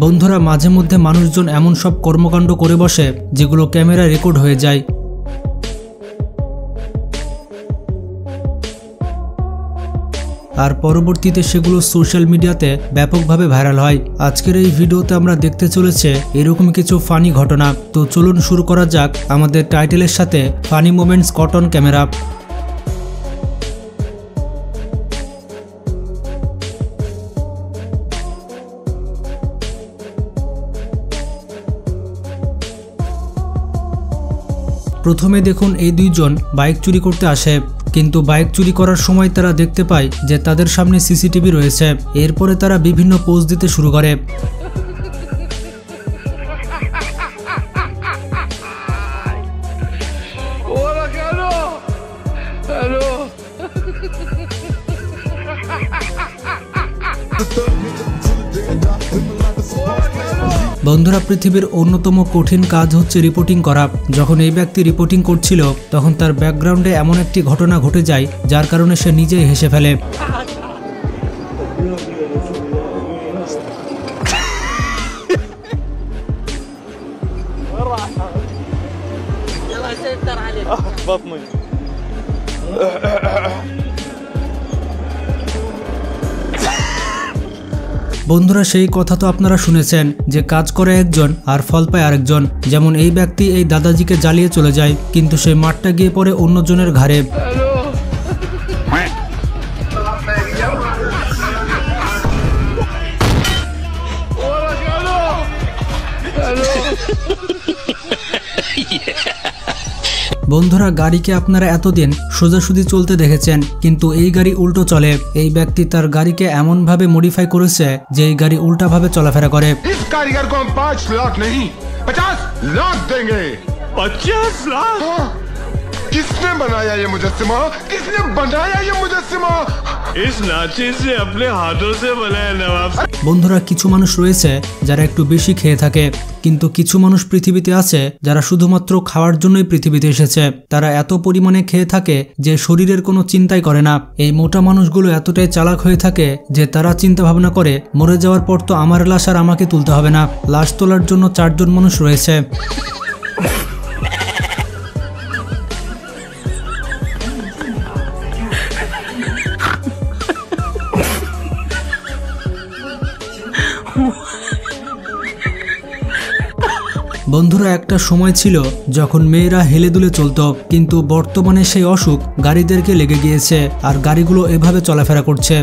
বন্ধুরা মাঝে মধ্যে মানুষজন এমন সব কর্মকাণ্ড করে বসে যেগুলো ক্যামেরায় রেকর্ড হয়ে যায়। আর পরবর্তীতে সেগুলো সোশ্যাল মিডিয়াতে ব্যাপকভাবে ভাইরাল হয়। আজকের এই ভিডিওতে আমরা দেখতে চলেছে এরকম কিছু ফানি ঘটনা। তো চলুন শুরু করা যাক আমাদের টাইটেলের সাথে funny moments caught on camera. প্রথমে দেখুন এই দুইজন বাইক চুরি করতে আসে, কিন্তু বাইক চুরি করার সময় তারা দেখতে পায় যে তাদের সামনে সিসিটিভি রয়েছে। এরপরে তারা বিভিন্ন পোজ দিতে শুরু করে। বন্ধুরা পৃথিবীর অন্যতম কঠিন কাজ হচ্ছে রিপোর্টিং করা। যখন এই ব্যক্তি রিপোর্টিং করছিল তখন তার ব্যাকগ্রাউন্ডে এমন একটি ঘটনা ঘটে যায় যার কারণে সে নিজেই হেসে ফেলে। বন্ধুরা সেই কথা তো আপনারা শুনেছেন যে কাজ করে একজন আর ফল পায় আরেকজন। যেমন এই ব্যক্তি এই দাদাজিকে জ্বালিয়ে চলে যায়, কিন্তু সেই মাঠটা গিয়ে পড়ে অন্যজনের ঘাড়ে। বন্ধুরা গাড়িকে আপনারা এতদিন সোজাসুজি চলতে দেখেছেন, কিন্তু এই গাড়ি উল্টো চলে। এই ব্যক্তি তার গাড়িকে এমন ভাবে মডিফাই করেছে যে এই গাড়ি উল্টা ভাবে চলাফেরা করে। इस कारीगर को हम 5 लाख नहीं 50 लाख देंगे। 50 लाख? किसने बनाया ये मुजस्सिमा? किसने बनाया ये मुजस्सिमा? इस नाचे से अपने हाथों से बनाया नवाब। বন্ধুরা কিছু মানুষ রয়েছে যারা একটু বেশি খেয়ে থাকে, কিন্তু কিছু মানুষ পৃথিবীতে আছে যারা শুধুমাত্র খাওয়ার জন্যই পৃথিবীতে এসেছে। তারা এত পরিমাণে খেয়ে থাকে যে শরীরের কোনো চিন্তাই করে না। এই মোটা মানুষগুলো এতটাই চালাক হয়ে থাকে যে তারা চিন্তা ভাবনা করে মরে যাওয়ার পর তো আমার লাশ আর আমাকে তুলতে হবে না। লাশ তোলার জন্য 4 জন মানুষ রয়েছে। বন্ধুরা একটা সময় ছিল যখন মেয়েরা হেলে দুলে চলতো, কিন্তু বর্তমানে সেই অসুখ গাড়িদেরকে লেগে গিয়েছে আর গাড়িগুলো এভাবে চলাফেরা করছে।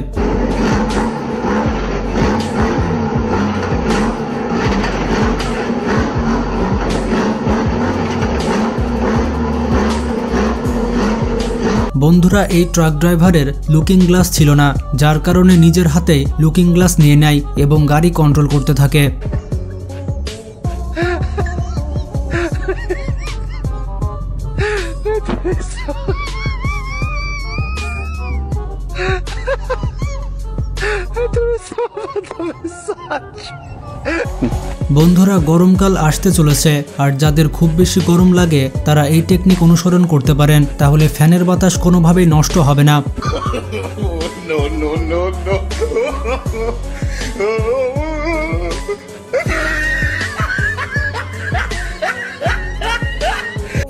বন্ধুরা এই ট্রাক ড্রাইভারের লুকিং গ্লাস ছিল না, যার কারণে নিজের হাতেই লুকিং গ্লাস নিয়ে নেয় এবং গাড়ি কন্ট্রোল করতে থাকে। বন্ধুরা গরমকাল আসতে চলেছে, আর যাদের খুব বেশি গরম লাগে তারা এই টেকনিক অনুসরণ করতে পারেন, তাহলে ফ্যানের বাতাস কোনোভাবেই নষ্ট হবে না।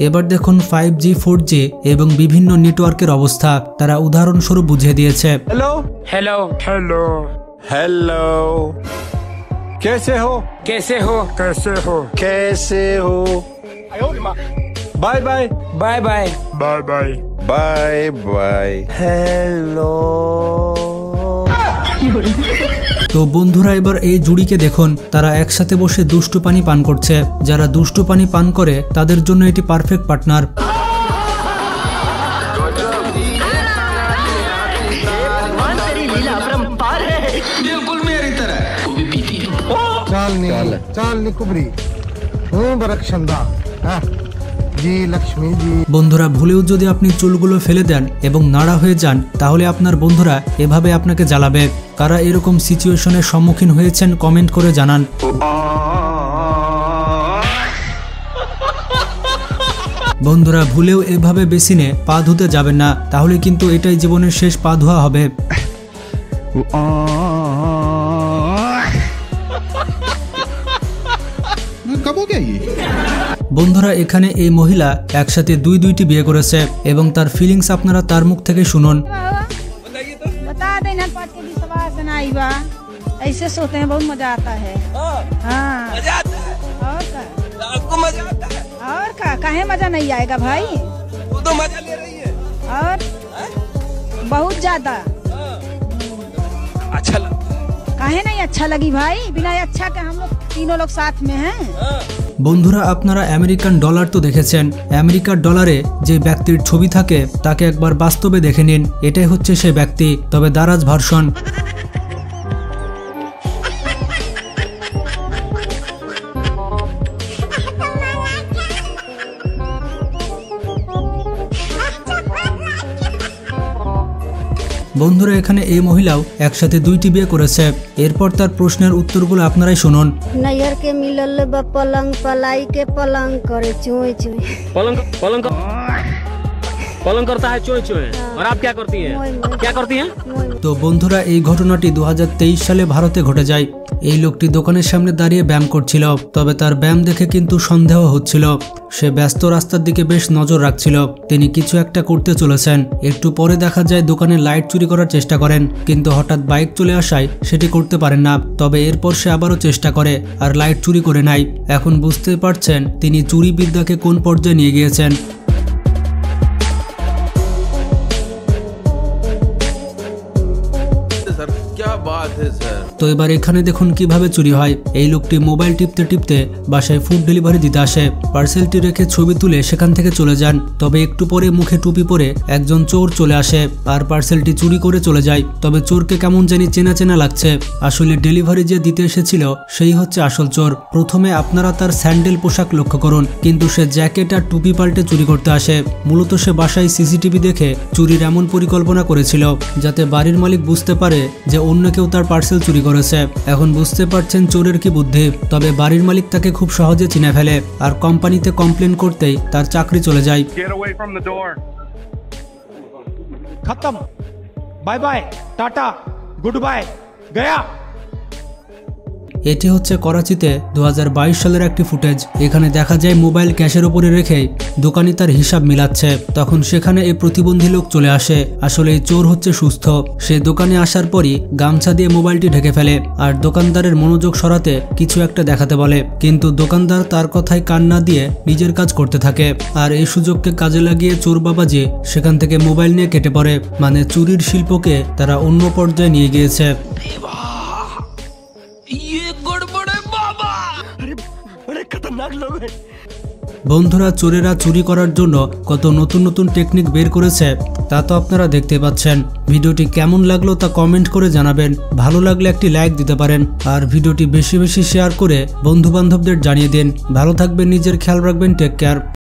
এবার দেখুন 5G 4G এবং বিভিন্ন নেটওয়ার্কের অবস্থা তারা উদাহরণস্বরূপ বুঝিয়ে দিয়েছে। हेलो हेलो हेलो हेलो कैसे हो कैसे हो कैसे हो कैसे हो bye bye bye bye bye bye bye bye hello. তো বন্ধুরা এবার এই জুড়িকে দেখুন, তারা একসাথে বসে দুষ্টু পানি পান করছে। যারা দুষ্টু পানি পান করে তাদের জন্য এটি পারফেক্ট পার্টনার। বন্ধুরা ভুলেও যদি আপনি চুলগুলো ফেলে দেন এবং নাড়া হয়ে যান তাহলে আপনার বন্ধুরা এভাবে আপনাকে জ্বালাবে। কারা এরকম সিচুয়েশনের সম্মুখীন হয়েছেন কমেন্ট করে জানান। বন্ধুরা ভুলেও এভাবে বেসিনে পা ধুতে যাবেন না, তাহলে কিন্তু এটাই জীবনের শেষ পা ধোয়া হবে। क्या ये? বন্ধুরা এখানে এই মহিলা একসাথে দুইটি বিয়ে করেছে এবং তার ফিলিংস আপনারা তার মুখ থেকে শুনুন। बता देना पाँच के विश्वास नहीं बा, ऐसे सोते हैं बहुत मजा आता है। हाँ मजा आता है। और का आपको मजा आता है? और का काहे मजा नहीं आएगा भाई? वो तो मजा ले रही है। और बहुत ज्यादा अच्छा लगता है। काहे नहीं अच्छा लगी भाई? बिना अच्छा के हम लोग तीनों लोग साथ में हैं। বন্ধুরা আপনারা আমেরিকান ডলার তো দেখেছেন, আমেরিকার ডলারে যে ব্যক্তির ছবি থাকে তাকে একবার বাস্তবে দেখে নিন, এটাই হচ্ছে সে ব্যক্তি, তবে দারাজ ভার্সন। বন্ধুরা এখানে এই মহিলাও একসাথে দুইটি বিয়ে করেছে। এরপর তার প্রশ্নের উত্তরগুলো আপনারাই শুনুন। नैहर के मिलल बा पलंग, पलाई के पलंग करे चोय चोय। पलंग पलंग पलंग करता है चोय चोय। और आप क्या करती हैं? क्या करती हैं? তো বন্ধুরা এই ঘটনাটি 2023 সালে ভারতে ঘটে যায়। এই লোকটি দোকানের সামনে দাঁড়িয়ে ব্যায়াম করছিল, তবে তার ব্যায়াম দেখে কিন্তু সন্দেহ হচ্ছিল। সে ব্যস্ত রাস্তার দিকে বেশ নজর রাখছিল, তিনি কিছু একটা করতে চলেছেন। একটু পরে দেখা যায় দোকানের লাইট চুরি করার চেষ্টা করেন, কিন্তু হঠাৎ বাইক চলে আসায় সেটি করতে পারেন না। তবে এরপর সে আবারও চেষ্টা করে আর লাইট চুরি করে নেয়। এখন বুঝতে পারছেন তিনি চুরি বিদ্যাকে কোন পর্যায়ে নিয়ে গিয়েছেন। তো এবার এখানে দেখুন কিভাবে চুরি হয়। এই লোকটি মোবাইল টিপতে টিপতে বাসায় ফুড ডেলিভারি দিতে আসে, পার্সেলটি রেখে ছবি তুলে সেখান থেকে চলে যান। তবে একটু পরে মুখে টুপি পরে একজন চোর চলে আসে আর পার্সেলটি চুরি করে চলে যায়। তবে চোরকে কেমন জানি চেনা চেনা লাগছে, আসলে ডেলিভারি যে দিতে এসেছিল সেই হচ্ছে আসল চোর। প্রথমে আপনারা তার স্যান্ডেল পোশাক লক্ষ্য করুন, কিন্তু সে জ্যাকেট আর টুপি পাল্টে চুরি করতে আসে। মূলত সে বাসায় সিসিটিভি দেখে চুরির এমন পরিকল্পনা করেছিল যাতে বাড়ির মালিক বুঝতে পারে যে অন্য কেউ তার পার্সেল চুরি করেছে। এখন বুঝতে পারছেন চোরের কি বুদ্ধি। তবে বাড়ির মালিক তাকে খুব সহজে চিনে ফেলে আর কোম্পানিতে কমপ্লেন করতেই তার চাকরি চলে যায়। खत्म, बाय बाय, टाटा, गुड बाय, गया। এটি হচ্ছে করাচিতে 2022 সালের একটি ফুটেজ। এখানে দেখা যায় মোবাইল ক্যাশের উপরে রেখে দোকানি তার হিসাব মিলাচ্ছে। তখন সেখানে এই প্রতিবন্ধী লোক চলে আসে। আসলে এই চোর হচ্ছে সুস্থ। সে দোকানে আসার পরই গামছা দিয়ে মোবাইলটি ঢেকে ফেলে আর দোকানদারের মনোযোগ সরাতে কিছু একটা দেখাতে বলে, কিন্তু দোকানদার তার কথায় কান না দিয়ে নিজের কাজ করতে থাকে। আর এই সুযোগকে কাজে লাগিয়ে চোর বাবাজি সেখান থেকে মোবাইল নিয়ে কেটে পড়ে। মানে চুরির শিল্পকে তারা অন্য পর্যায়ে নিয়ে গিয়েছে। বন্ধুরা চোরেরা চুরি করার জন্য কত নতুন নতুন টেকনিক বের করেছে তা তো আপনারা দেখতে পাচ্ছেন। ভিডিওটি কেমন লাগলো তা কমেন্ট করে জানাবেন। ভালো লাগলে একটি লাইক দিতে পারেন আর ভিডিওটি বেশি বেশি শেয়ার করে বন্ধু বান্ধবদের জানিয়ে দিন। ভালো থাকবেন, নিজের খেয়াল রাখবেন, টেক কেয়ার।